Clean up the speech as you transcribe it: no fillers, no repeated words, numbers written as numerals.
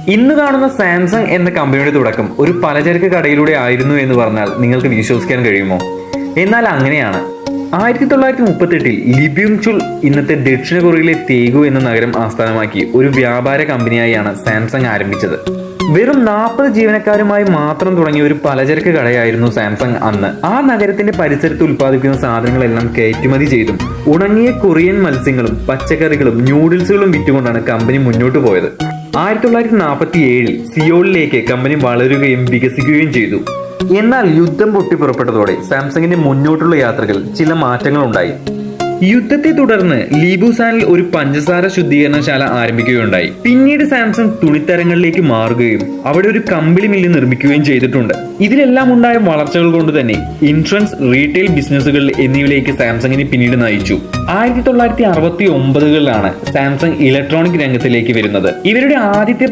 ഇന്ന് കാണുന്ന സാംസങ് എന്ന കമ്പനിയുടെ തുടക്കം ഒരു പലചരക്ക് കടയിലൂടെ ആയിരുന്നു എന്ന് പറഞ്ഞാൽ നിങ്ങൾക്ക് വിശ്വസിക്കാൻ കഴിയുമോ? എന്നാൽ അങ്ങനെയാണ്. 1938 ലിബ്യൂങ് ചുൾ ഇന്നത്തെ ദക്ഷിണ കൊറിയയിലെ തേഗു എന്ന നഗരം ആസ്ഥാനമാക്കി ഒരു വ്യാപാര കമ്പനിയായാണ് സാംസങ് ആരംഭിച്ചത്. വെറും 40 ജീവനക്കാരുമായി മാത്രം തുടങ്ങിയ ഒരു പലചരക്ക് കടയായിരുന്നു സാംസങ് അന്ന്. ആ നഗരത്തിന്റെ പരിസരത്ത് ഉൽപ്പാദിപ്പിക്കുന്ന സാധനങ്ങളെല്ലാം കയറ്റുമതി ചെയ്തും ഉണങ്ങിയ കൊറിയൻ മത്സ്യങ്ങളും പച്ചക്കറികളും ന്യൂഡിൽസുകളും വിറ്റുകൊണ്ടാണ് കമ്പനി മുന്നോട്ട് പോയത്. 1947 സിയോളിലേക്ക് കമ്പനി വളരുകയും വികസിക്കുകയും ചെയ്തു. എന്നാൽ യുദ്ധം പൊട്ടിപ്പുറപ്പെട്ടതോടെ സാംസങ്ങിന്റെ മുന്നോട്ടുള്ള യാത്രകൾ ചില മാറ്റങ്ങൾ ഉണ്ടായി. യുദ്ധത്തെ തുടർന്ന് ലീബുസാനിൽ ഒരു പഞ്ചസാര ശുദ്ധീകരണശാല ആരംഭിക്കുകയുണ്ടായി. പിന്നീട് സാംസങ് തുണിത്തരങ്ങളിലേക്ക് മാറുകയും അവിടെ ഒരു കമ്പിളി മില്ല് നിർമ്മിക്കുകയും ചെയ്തിട്ടുണ്ട്. ഇതിലെല്ലാം ഉണ്ടായ വളർച്ചകൾ കൊണ്ട് തന്നെ ഇൻഷുറൻസ്, റീറ്റെയിൽ ബിസിനസ്സുകൾ എന്നിവയിലേക്ക് സാംസങ്ങിനെ പിന്നീട് നയിച്ചു. 1969കളിലാണ് സാംസങ് ഇലക്ട്രോണിക് രംഗത്തിലേക്ക് വരുന്നത്. ഇവരുടെ ആദ്യത്തെ